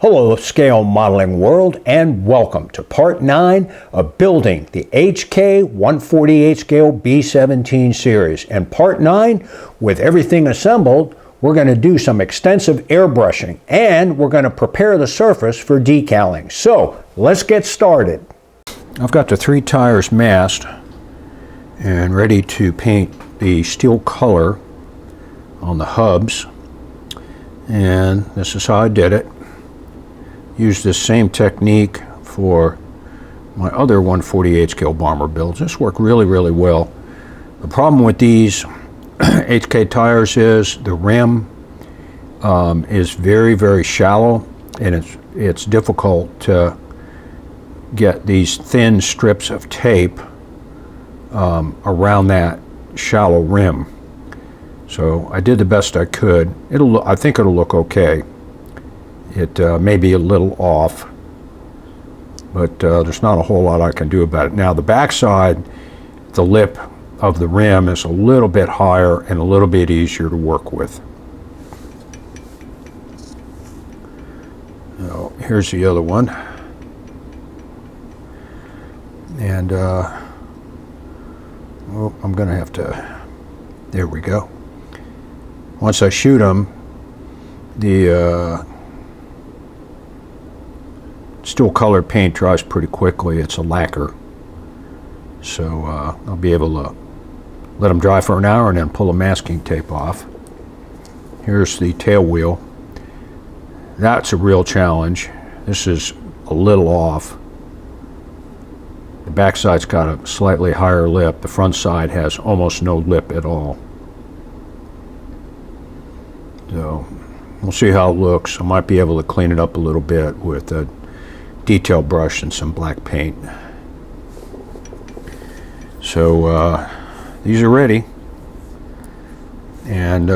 Hello scale modeling world, and welcome to part 9 of building the HK 148 scale B-17 series. In part 9, with everything assembled, we're going to do some extensive airbrushing and we're going to prepare the surface for decaling. So let's get started. I've got the 3 tires masked and ready to paint the steel color on the hubs, and this is how I did it. Used this same technique for my other 148 scale bomber builds. This worked really well. The problem with these HK tires is the rim is very shallow, and it's difficult to get these thin strips of tape around that shallow rim. So I did the best I could. I think it'll look okay. It may be a little off, but there's not a whole lot I can do about it. Now the backside, the lip of the rim is a little bit higher and a little bit easier to work with. So here's the other one. And well, I'm gonna have to, there we go. Once I shoot them, the steel colored paint dries pretty quickly. It's a lacquer, so I'll be able to let them dry for an hour and then pull the masking tape off. Here's the tail wheel. That's a real challenge. This is a little off. The back side's got a slightly higher lip. The front side has almost no lip at all. So we'll see how it looks. I might be able to clean it up a little bit with a detail brush and some black paint. So these are ready, and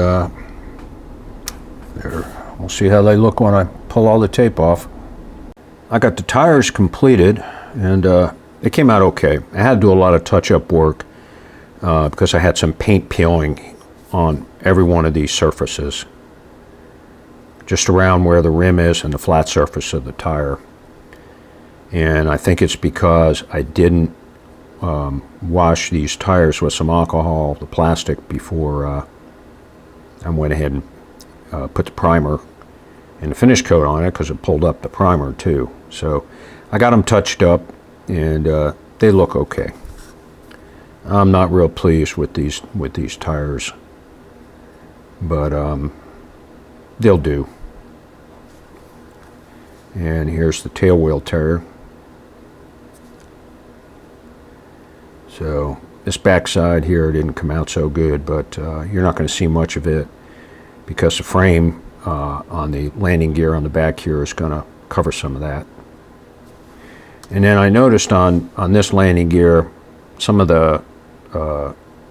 we'll see how they look when I pull all the tape off. I got the tires completed, and they came out okay. I had to do a lot of touch-up work because I had some paint peeling on every one of these surfaces, just around where the rim is and the flat surface of the tire. And I think it's because I didn't wash these tires with some alcohol, the plastic, before I went ahead and put the primer and the finish coat on it, because it pulled up the primer too. So I got them touched up, and they look okay. I'm not real pleased with these tires, but they'll do. And here's the tail wheel tire. So this backside here didn't come out so good, but you're not going to see much of it because the frame on the landing gear on the back here is going to cover some of that. And then I noticed on this landing gear, some of the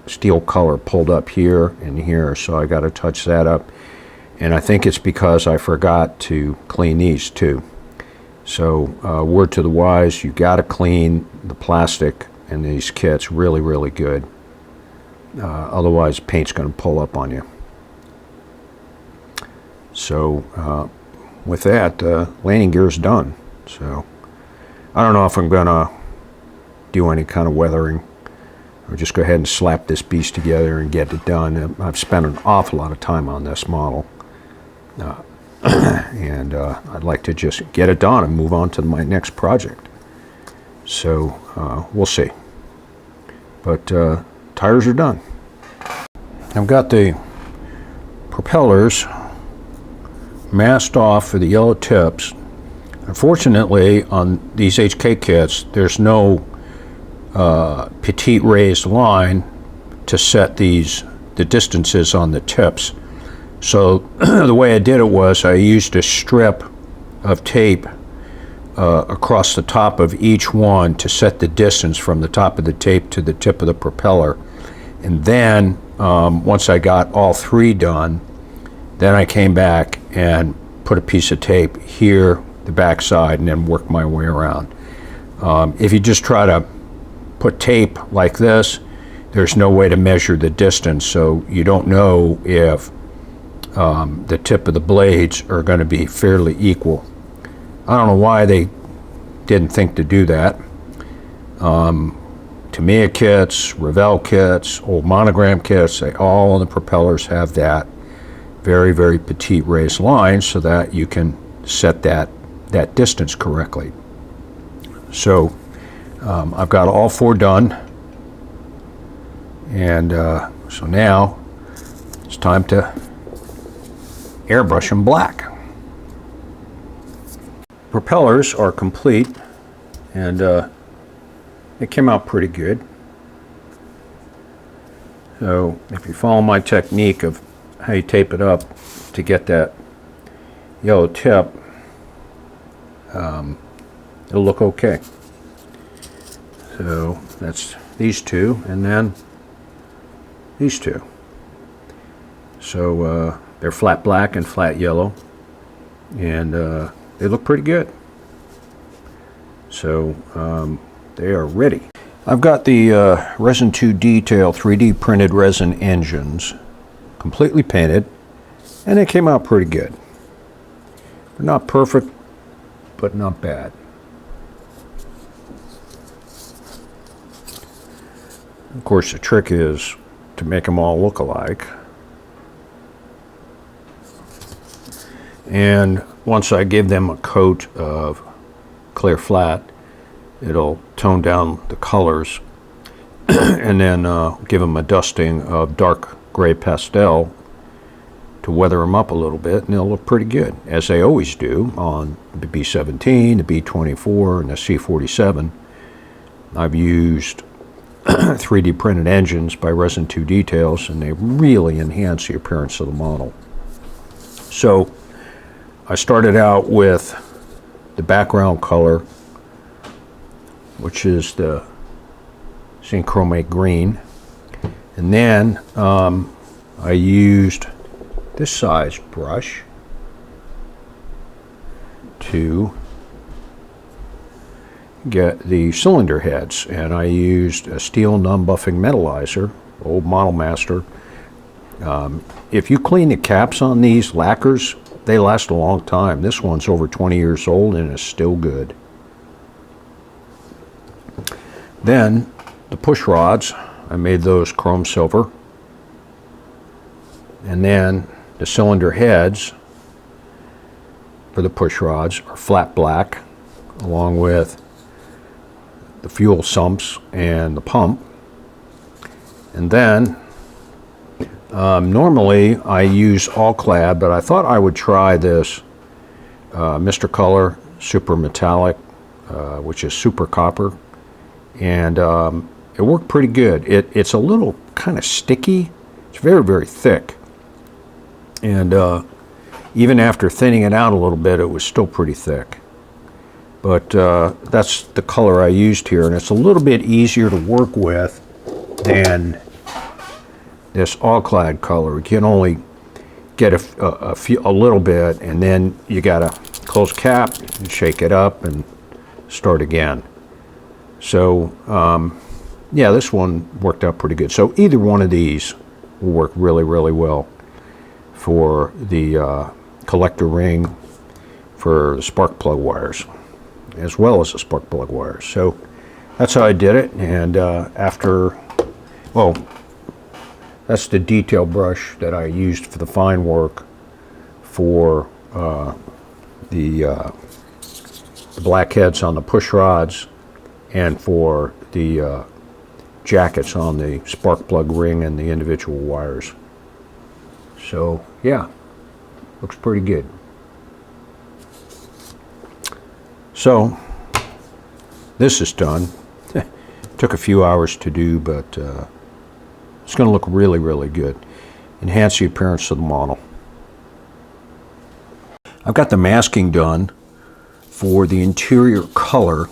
steel color pulled up here and here, so I got to touch that up. And I think it's because I forgot to clean these too. So word to the wise, you got to clean the plastic in these kits really good. Otherwise paint's going to pull up on you. So with that, landing gear is done. So I don't know if I'm going to do any kind of weathering or just go ahead and slap this beast together and get it done. I've spent an awful lot of time on this model. And I'd like to just get it done and move on to my next project. So we'll see. But tires are done. I've got the propellers masked off for the yellow tips. Unfortunately, on these HK kits, there's no petite raised line to set the distances on the tips. So the way I did it was I used a strip of tape across the top of each one to set the distance from the top of the tape to the tip of the propeller. And then once I got all 3 done, then I came back and put a piece of tape here, the back side, and then worked my way around. If you just try to put tape like this, there's no way to measure the distance, so you don't know if the tip of the blades are going to be fairly equal. I don't know why they didn't think to do that. Tamiya kits, Revell kits, old Monogram kits, they all the propellers have that very, very petite raised line so that you can set that distance correctly. So I've got all 4 done, and so now it's time to airbrush them black. Propellers are complete, and it came out pretty good. So if you follow my technique of how you tape it up to get that yellow tip, it'll look okay. So that's these 2, and then these 2. So they're flat black and flat yellow, and they look pretty good. So they are ready. I've got the Resin 2 Detail 3D printed resin engines completely painted, and they came out pretty good. They're not perfect, but not bad. Of course, the trick is to make them all look alike. And once I give them a coat of clear flat, it'll tone down the colors, and then give them a dusting of dark gray pastel to weather them up a little bit, and they'll look pretty good, as they always do on the B-17, the B-24, and the C-47. I've used 3D printed engines by Resin 2 Details, and they really enhance the appearance of the model. So I started out with the background color, which is the Synchromate green, and then I used this size brush to get the cylinder heads, and I used a steel non-buffing metallizer, old Model Master. If you clean the caps on these lacquers, they last a long time. This one's over 20 years old and is still good. Then the push rods, I made those chrome silver, and then the cylinder heads for the push rods are flat black, along with the fuel sumps and the pump. And then normally I use all clad, but I thought I would try this Mr. Color Super Metallic, which is super copper, and it worked pretty good. It's a little kind of sticky. It's very, very thick, and even after thinning it out a little bit, it was still pretty thick. But that's the color I used here, and it's a little bit easier to work with than this all-clad color. You can only get a little bit, and then you gotta close cap and shake it up and start again. So yeah, this one worked out pretty good. So either one of these will work really, really well for the collector ring, for the spark plug wires, as well as the spark plug wires. So that's how I did it. And that's the detail brush that I used for the fine work for the blackheads on the push rods, and for the jackets on the spark plug ring and the individual wires. So yeah, looks pretty good. So this is done. Took a few hours to do, but it's going to look really, really good. Enhance the appearance of the model. I've got the masking done for the interior color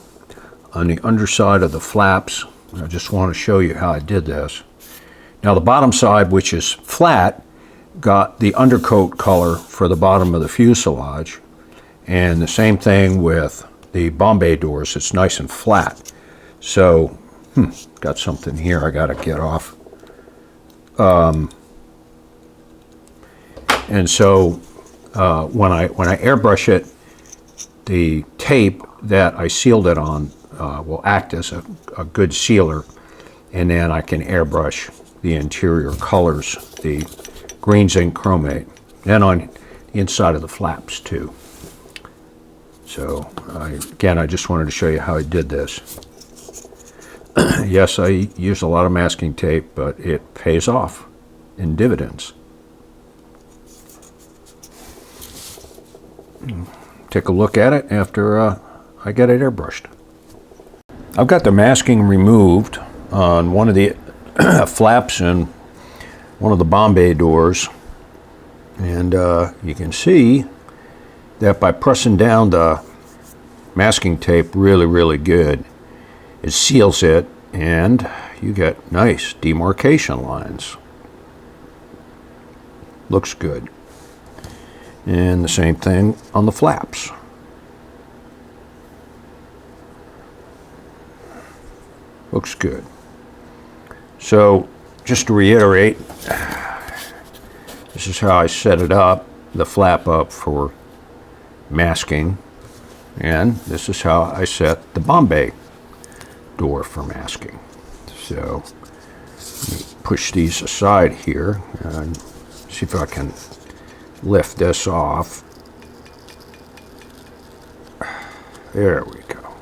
on the underside of the flaps. I just want to show you how I did this. Now the bottom side, which is flat, got the undercoat color for the bottom of the fuselage, and the same thing with the Bombay doors. It's nice and flat. So got something here I got to get off. And so when I airbrush it, the tape that I sealed it on will act as a good sealer, and then I can airbrush the interior colors, the green zinc chromate, and on the inside of the flaps too. So again, I just wanted to show you how I did this. Yes, I used a lot of masking tape, but it pays off in dividends. Take a look at it after I get it airbrushed. I've got the masking removed on one of the flaps in one of the Bombay doors, and you can see that by pressing down the masking tape really good, it seals it, and you get nice demarcation lines. Looks good. And the same thing on the flaps. Looks good. So just to reiterate, this is how I set it up, the flap up for masking, and this is how I set the Bombay door for masking. So let me push these aside here and see if I can lift this off. There we go.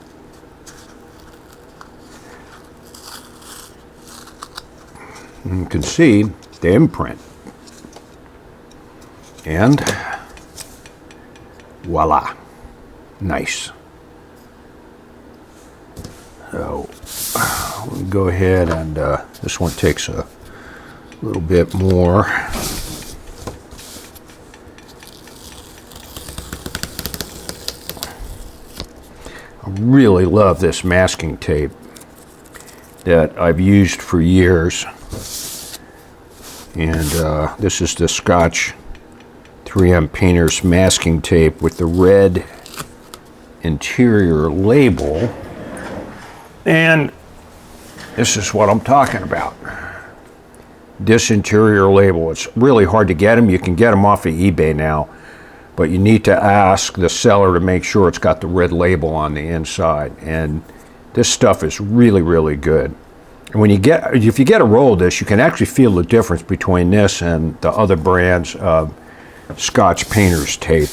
And you can see the imprint. And voila, nice. So we'll go ahead and this one takes a little bit more. I really love this masking tape that I've used for years, and this is the Scotch 3M Painter's masking tape with the red interior label, and this is what I'm talking about. This interior label, it's really hard to get them. You can get them off of eBay now, but you need to ask the seller to make sure it's got the red label on the inside. And this stuff is really good. And when if you get a roll of this, you can actually feel the difference between this and the other brands of Scotch Painter's tape.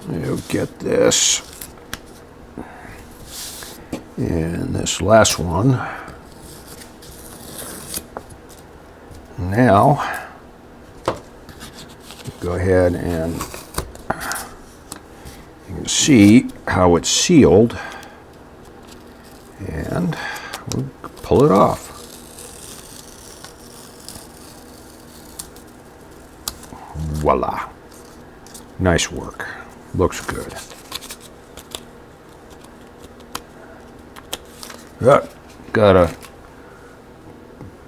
You'll get this. And this last one. Now, go ahead and you can see how it's sealed, and we'll pull it off. Voila. Nice work. Looks good. Gotta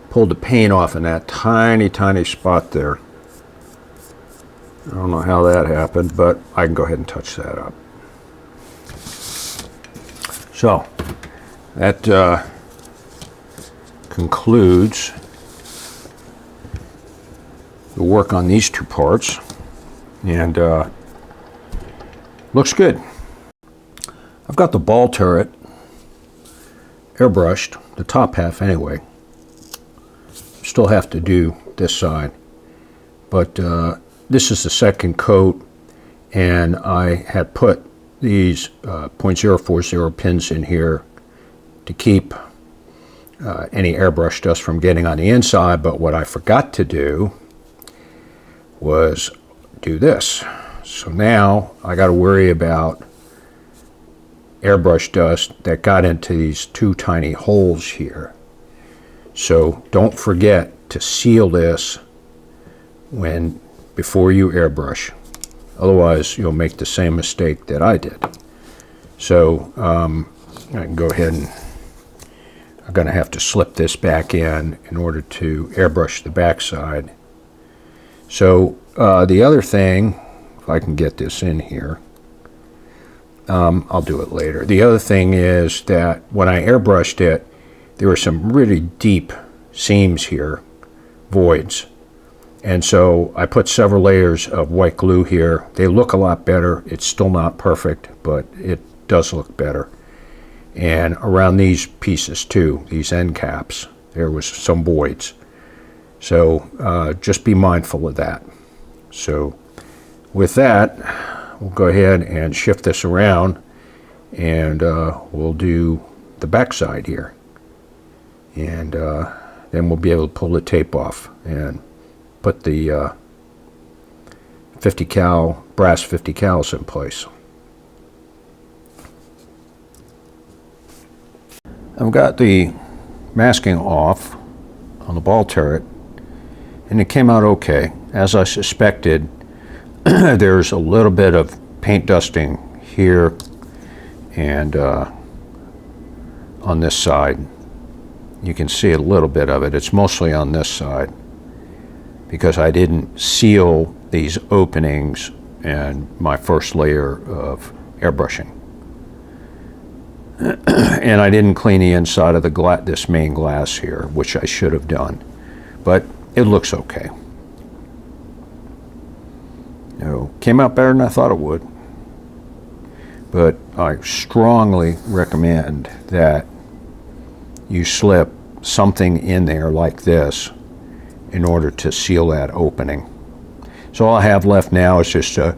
pull the paint off in that tiny spot there. I don't know how that happened, but I can go ahead and touch that up. So that concludes the work on these two parts, and looks good. I've got the ball turret airbrushed, the top half anyway. Still have to do this side, but this is the second coat, and I had put these .040 pins in here to keep any airbrush dust from getting on the inside. But what I forgot to do was do this. So now I got to worry about airbrush dust that got into these two tiny holes here. So don't forget to seal this before you airbrush. Otherwise, you'll make the same mistake that I did. So I can go ahead and I'm going to have to slip this back in order to airbrush the backside. So the other thing, if I can get this in here, I'll do it later. The other thing is that when I airbrushed it, there were some really deep seams here, voids, And so I put several layers of white glue here. They look a lot better. It's still not perfect, but it does look better. And around these pieces too, these end caps, there was some voids. So just be mindful of that. So with that, we'll go ahead and shift this around, and we'll do the back side here. And then we'll be able to pull the tape off and put the 50 cal, brass 50 cals in place. I've got the masking off on the ball turret, and it came out okay. As I suspected, there's a little bit of paint dusting here and on this side. You can see a little bit of it. It's mostly on this side because I didn't seal these openings in my first layer of airbrushing. And I didn't clean the inside of the this main glass here, which I should have done, but it looks okay. Came out better than I thought it would, but I strongly recommend that you slip something in there like this in order to seal that opening. So all I have left now is just to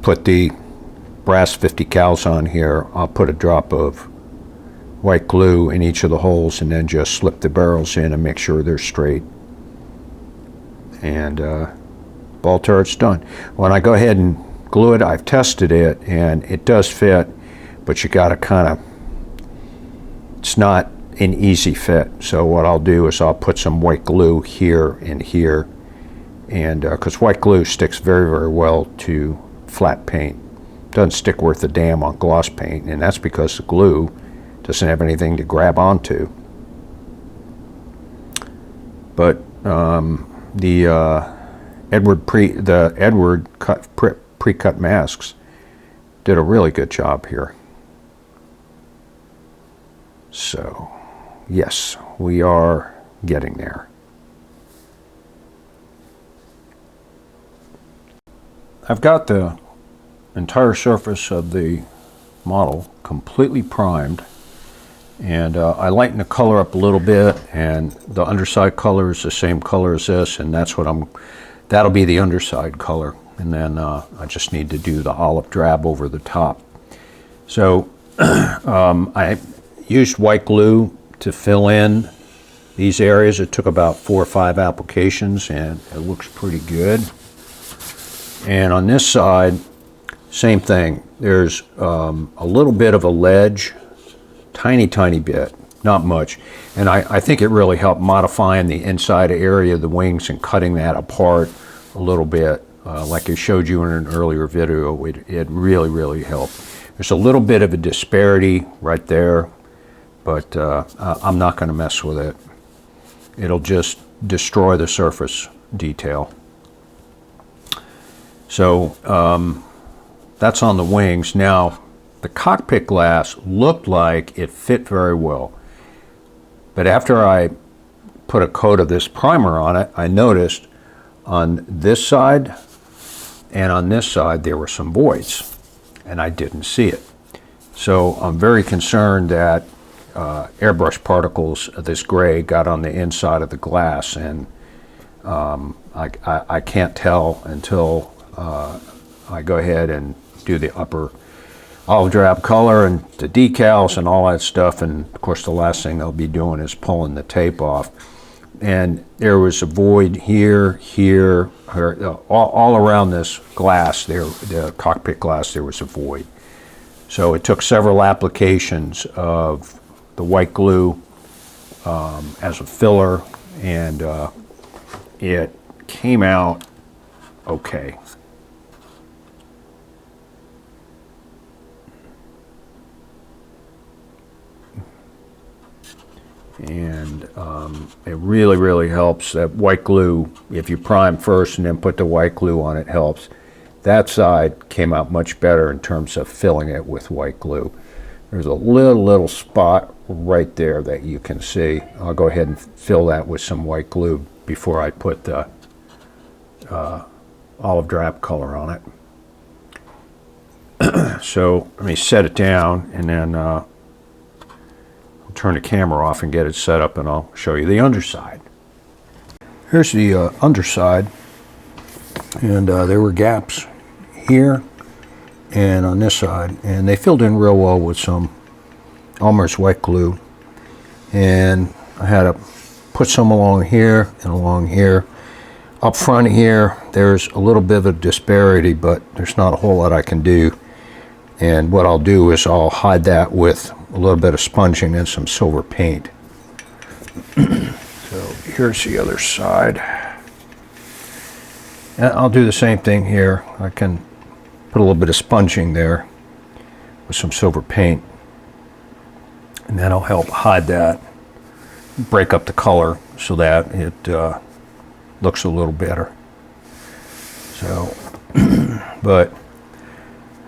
put the brass 50 cals on here. I'll put a drop of white glue in each of the holes and then just slip the barrels in and make sure they're straight. And ball turret's done. When I go ahead and glue it, I've tested it and it does fit, but you gotta kind of, it's not an easy fit. So what I'll do is I'll put some white glue here and here, and because white glue sticks very, very well to flat paint. Doesn't stick worth a damn on gloss paint, and that's because the glue doesn't have anything to grab onto. But the Edward pre-cut masks did a really good job here. So yes, we are getting there. I've got the entire surface of the model completely primed, and I lightened the color up a little bit, and the underside color is the same color as this, and that's what that'll be the underside color. And then I just need to do the olive drab over the top. So I used white glue to fill in these areas. It took about 4 or 5 applications, and it looks pretty good. And on this side, same thing. There's a little bit of a ledge, tiny bit, not much. And I think it really helped modifying the inside area of the wings and cutting that apart a little bit. Like I showed you in an earlier video, it really helped. There's a little bit of a disparity right there, but I'm not going to mess with it. It'll just destroy the surface detail. So that's on the wings. Now, the cockpit glass looked like it fit very well, but after I put a coat of this primer on it, I noticed on this side and on this side there were some voids, and I didn't see it. So I'm very concerned that airbrush particles of this gray got on the inside of the glass, and I can't tell until I go ahead and do the upper olive drab color and the decals and all that stuff, and of course the last thing they'll be doing is pulling the tape off. And there was a void here, all around this glass there, the cockpit glass, there was a void. So it took several applications of the white glue as a filler, and it came out okay. And it really helps. That white glue, if you prime first and then put the white glue on, it helps. That side came out much better in terms of filling it with white glue. There's a little spot right there that you can see. I'll go ahead and fill that with some white glue before I put the olive drab color on it. So let me set it down, and then I'll turn the camera off and get it set up, and I'll show you the underside. Here's the underside, and there were gaps here and on this side, and they filled in real well with some Elmer's white glue, and I had to put some along here and along here. Up front here, there's a little bit of a disparity, but there's not a whole lot I can do, and what I'll do is I'll hide that with a little bit of sponging and some silver paint. So here's the other side, and I'll do the same thing here. I can put a little bit of sponging there with some silver paint, and that'll help hide that, break up the color so that it looks a little better. So, but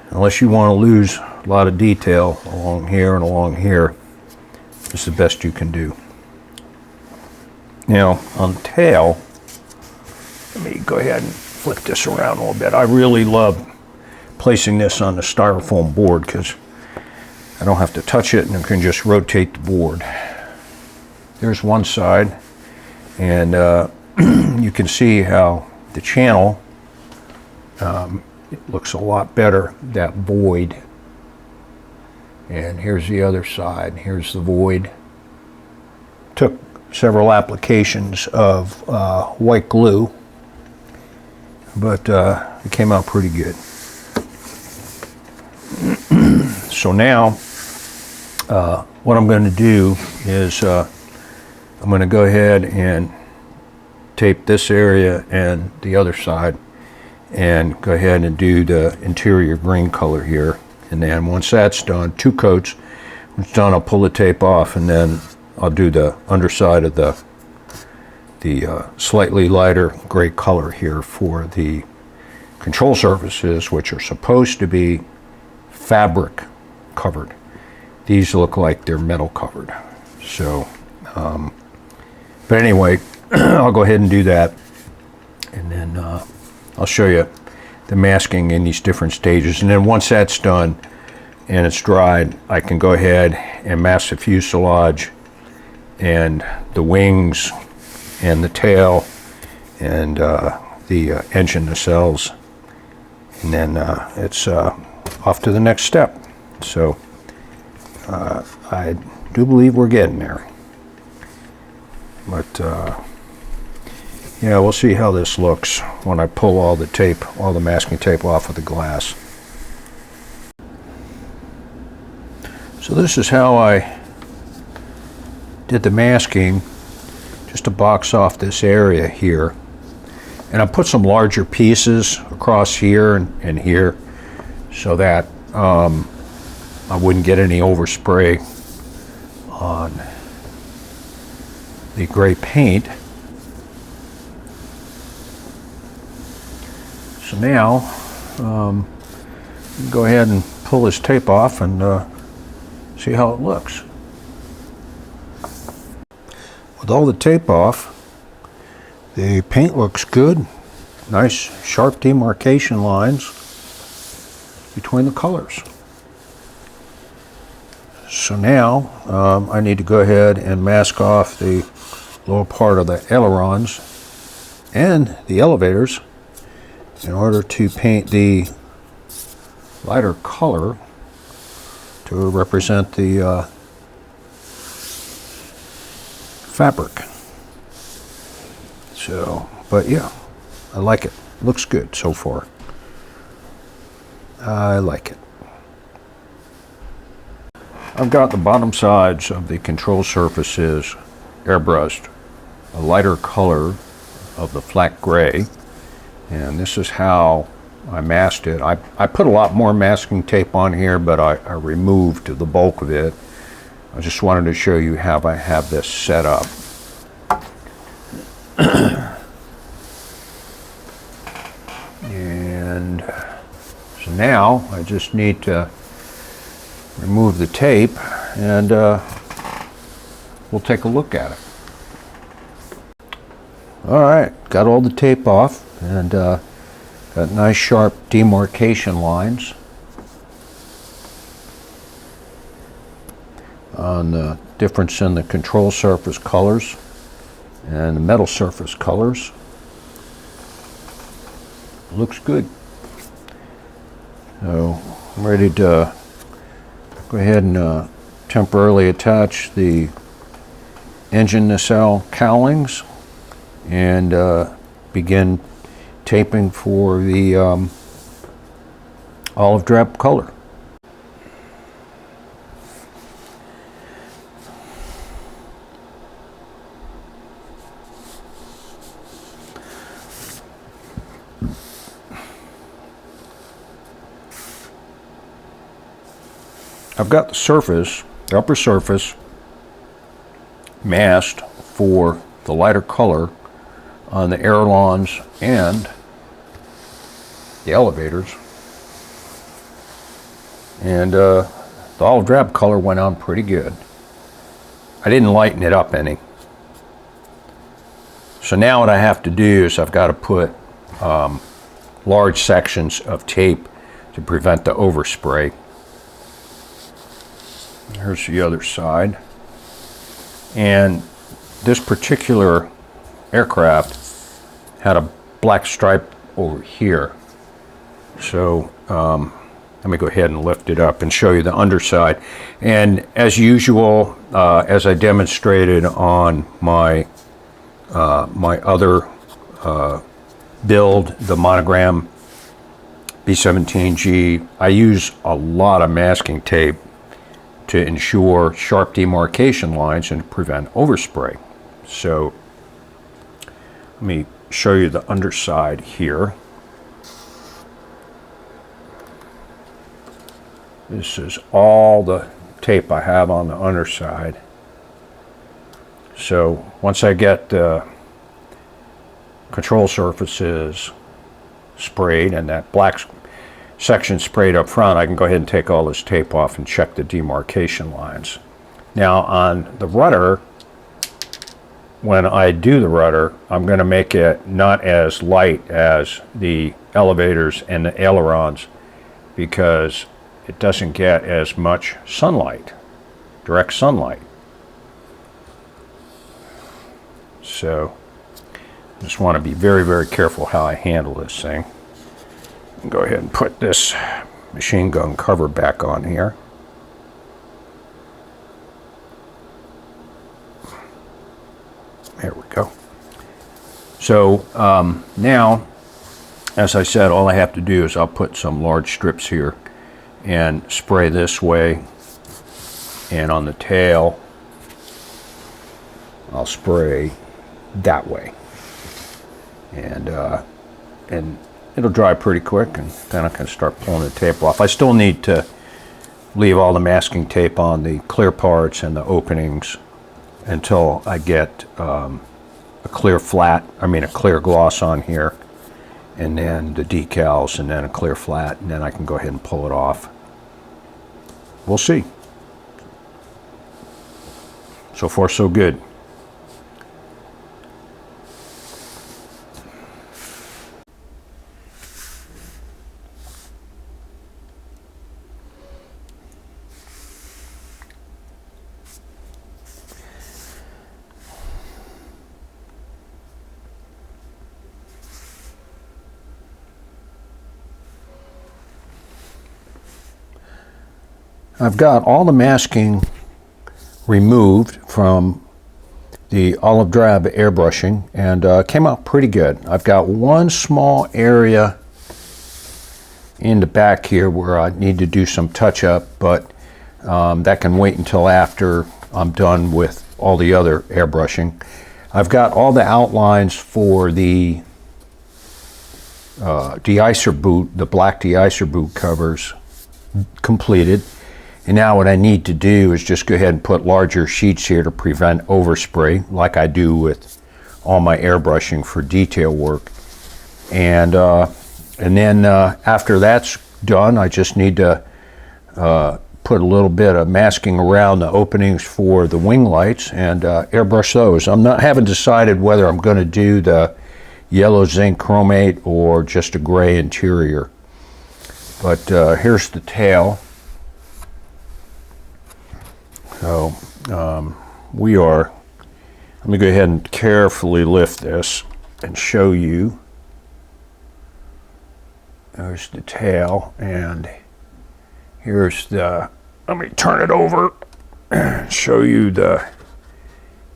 unless you want to lose a lot of detail along here and along here, it's the best you can do. Now on the tail, let me go ahead and flip this around a little bit. I really love placing this on the styrofoam board because I don't have to touch it, and I can just rotate the board. There's one side, and you can see how the channel, it looks a lot better, that void. And here's the other side. Here's the void. Took several applications of white glue, but it came out pretty good. So now what I'm going to do is I'm going to go ahead and tape this area and the other side, and go ahead and do the interior green color here. And then once that's done, 2 coats, when it's done, I'll pull the tape off, and then I'll do the underside of the slightly lighter gray color here for the control surfaces, which are supposed to be fabric covered. These look like they're metal covered. So, but anyway, I'll go ahead and do that, and then I'll show you the masking in these different stages. And then once that's done and it's dried, I can go ahead and mask the fuselage and the wings and the tail and the engine nacelles, and then it's off to the next step. So I do believe we're getting there, but yeah, we'll see how this looks when I pull all the tape, all the masking tape off of the glass. So this is how I did the masking, just to box off this area here. And I put some larger pieces across here and here, so that I wouldn't get any overspray on the gray paint. So now, go ahead and pull this tape off and see how it looks. With all the tape off, the paint looks good. Nice sharp demarcation lines between the colors. So now I need to go ahead and mask off the lower part of the ailerons and the elevators in order to paint the lighter color to represent the fabric. So, but yeah, I like it. Looks good so far. I like it. I've got the bottom sides of the control surfaces airbrushed a lighter color of the flat gray, and this is how I masked it. I put a lot more masking tape on here, but I removed the bulk of it. I just wanted to show you how I have this set up. And so now I just need to remove the tape, and we'll take a look at it. All right, got all the tape off, and got nice sharp demarcation lines on the difference in the control surface colors and the metal surface colors. Looks good. So I'm ready to go ahead and temporarily attach the engine nacelle cowlings and begin taping for the olive drab color. I've got the surface, the upper surface, masked for the lighter color on the ailerons and the elevators. And the olive drab color went on pretty good. I didn't lighten it up any. So now what I have to do is I've got to put large sections of tape to prevent the overspray. Here's the other side. And this particular aircraft had a black stripe over here. So let me go ahead and lift it up and show you the underside. And as usual, as I demonstrated on my my other build, the Monogram B-17G, I use a lot of masking tape to ensure sharp demarcation lines and prevent overspray. So let me show you the underside here. This is all the tape I have on the underside. So once I get the control surfaces sprayed and that black section sprayed up front, I can go ahead and take all this tape off and check the demarcation lines. Now on the rudder, when I do the rudder, I'm going to make it not as light as the elevators and the ailerons because it doesn't get as much sunlight, direct sunlight. So I just want to be very, very careful how I handle this thing. Go ahead and put this machine gun cover back on here. There we go. So now, as I said, all I have to do is I'll put some large strips here and spray this way, and on the tail I'll spray that way, and it'll dry pretty quick, and then I can start pulling the tape off. I still need to leave all the masking tape on the clear parts and the openings until I get a clear gloss on here, and then the decals, and then a clear flat, and then I can go ahead and pull it off. We'll see. So far, so good. I've got all the masking removed from the olive drab airbrushing, and came out pretty good. I've got one small area in the back here where I need to do some touch up, but that can wait until after I'm done with all the other airbrushing. I've got all the outlines for the deicer boot, the black deicer boot covers, completed. And now what I need to do is just go ahead and put larger sheets here to prevent overspray, like I do with all my airbrushing for detail work. And then after that's done, I just need to put a little bit of masking around the openings for the wing lights and airbrush those. Haven't decided whether I'm going to do the yellow zinc chromate or just a gray interior. But here's the tail. So let me go ahead and carefully lift this and show you. There's the tail, and here's the, let me turn it over and show you the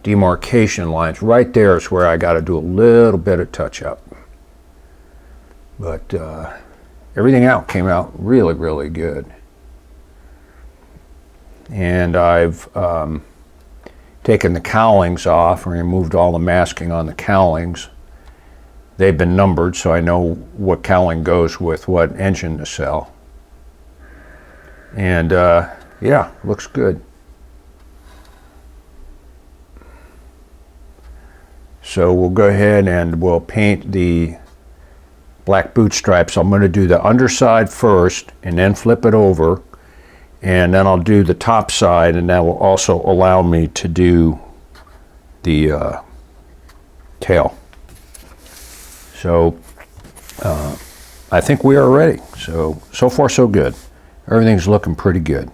demarcation lines. Right there is where I got to do a little bit of touch up. But everything came out really, really good. And I've taken the cowlings off and removed all the masking on the cowlings. They've been numbered, so I know what cowling goes with what engine to sell. And yeah, looks good. So we'll go ahead and we'll paint the black boot stripes. I'm going to do the underside first and then flip it over, and then I'll do the top side, and that will also allow me to do the tail. So I think we are ready. So far so good. Everything's looking pretty good.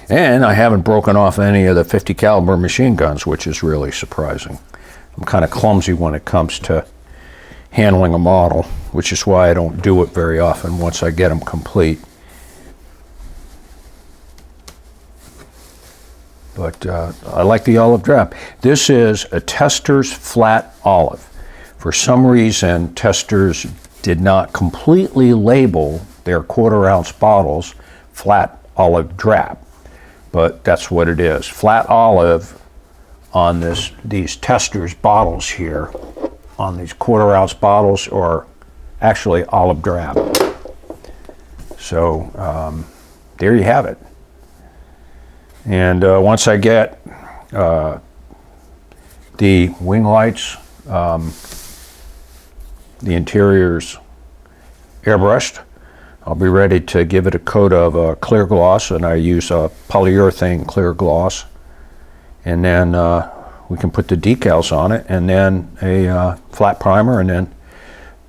And I haven't broken off any of the 50 caliber machine guns, which is really surprising. I'm kind of clumsy when it comes to handling a model, which is why I don't do it very often once I get them complete. But I like the olive drab. This is a Tester's flat olive. For some reason, Tester's did not completely label their 1/4 ounce bottles flat olive drab, but that's what it is. Flat olive on these Tester's bottles here, on these 1/4 ounce bottles, are actually olive drab. So there you have it. And once I get the wing lights, the interiors airbrushed, I'll be ready to give it a coat of clear gloss, and I use a polyurethane clear gloss. And then we can put the decals on it, and then a flat primer, and then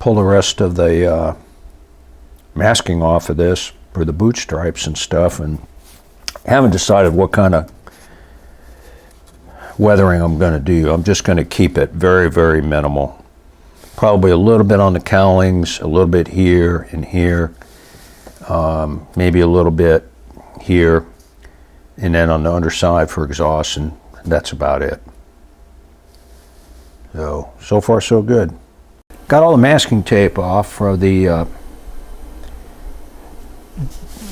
pull the rest of the masking off of this for the boot stripes and stuff. And I haven't decided what kind of weathering I'm going to do. I'm just going to keep it very, very minimal. Probably a little bit on the cowlings, a little bit here and here, maybe a little bit here, and then on the underside for exhaust, and that's about it. So far so good. Got all the masking tape off for the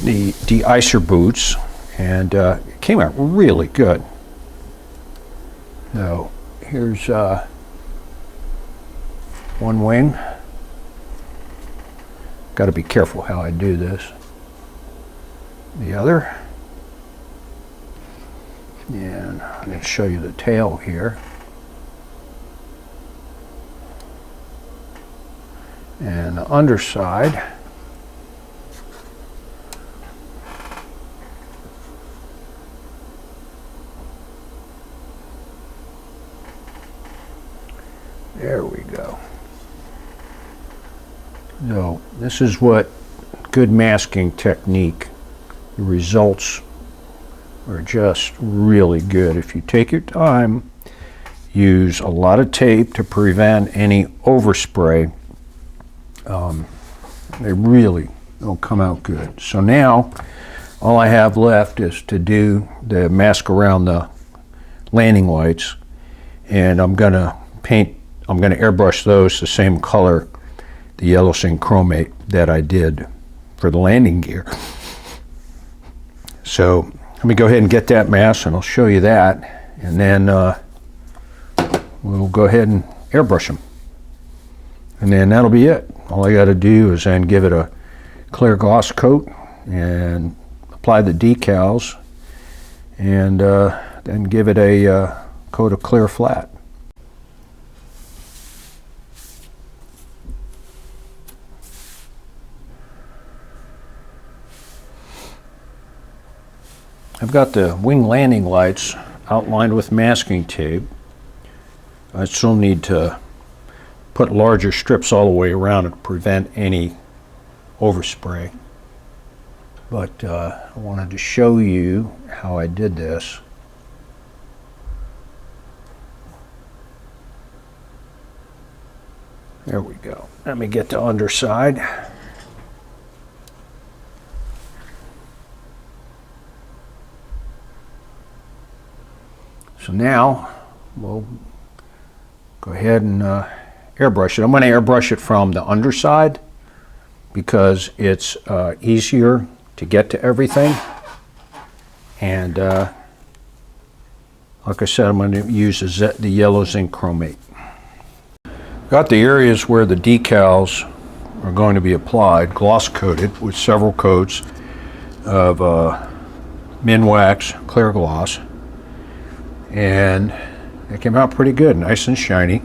deicer boots, and it came out really good. So here's one wing. Got to be careful how I do this. The other. And I'm going to show you the tail here. And the underside. There we go. So this is what good masking technique, the results are just really good. If you take your time, use a lot of tape to prevent any overspray, they really will come out good. So now all I have left is to do the mask around the landing lights, and I'm going to airbrush those the same color, the yellow zinc chromate, that I did for the landing gear. So let me go ahead and get that mask, and I'll show you that, and then we'll go ahead and airbrush them. And then that'll be it. All I got to do is then give it a clear gloss coat and apply the decals, and then give it a coat of clear flat. I've got the wing landing lights outlined with masking tape. I still need to put larger strips all the way around to prevent any overspray. But I wanted to show you how I did this. There we go. Let me get the underside. So now we'll go ahead and airbrush it. I'm going to airbrush it from the underside because it's easier to get to everything. And like I said, I'm going to use the yellow zinc chromate. Got the areas where the decals are going to be applied, gloss coated with several coats of Minwax clear gloss. And it came out pretty good, nice and shiny.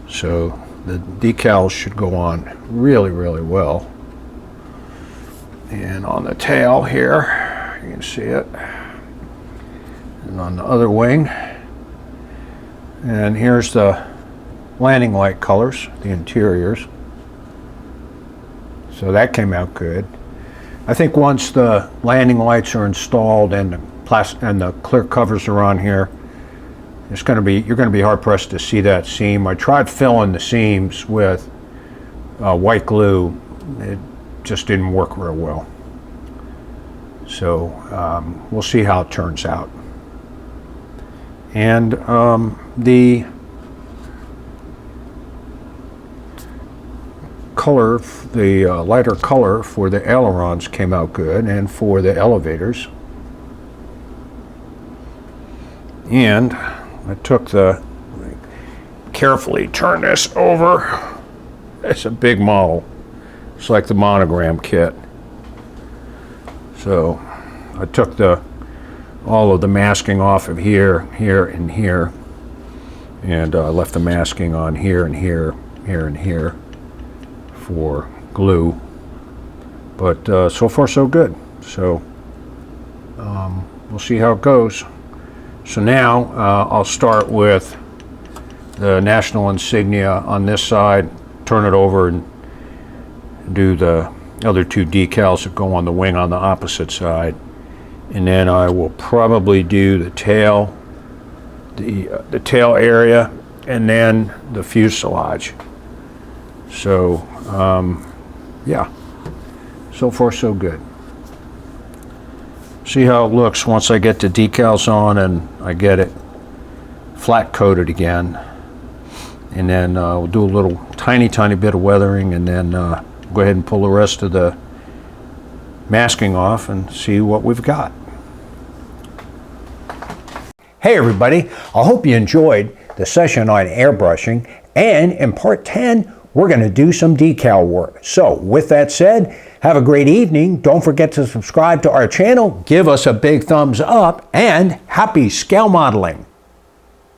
So the decals should go on really, really well. And on the tail here, you can see it. And on the other wing. And here's the landing light colors, the interiors. So that came out good. I think once the landing lights are installed and the clear covers are on here, you're going to be hard pressed to see that seam. I tried filling the seams with white glue. It just didn't work real well. So we'll see how it turns out. And the color, the lighter color for the ailerons came out good, and for the elevators. And I took carefully turn this over. It's a big model. It's like the monogram kit. So I took all of the masking off of here, here, and here, and left the masking on here and here, here and here for glue. But so far so good. So we'll see how it goes. So now I'll start with the national insignia on this side, turn it over and do the other two decals that go on the wing on the opposite side. And then I will probably do the tail, the tail area, and then the fuselage. So yeah, so far so good. See how it looks once I get the decals on and I get it flat coated again. And then we'll do a little tiny bit of weathering, and then go ahead and pull the rest of the masking off and see what we've got. Hey everybody, I hope you enjoyed the session on airbrushing, and in part 10 we're going to do some decal work. So with that said, have a great evening. Don't forget to subscribe to our channel, give us a big thumbs up, and happy scale modeling.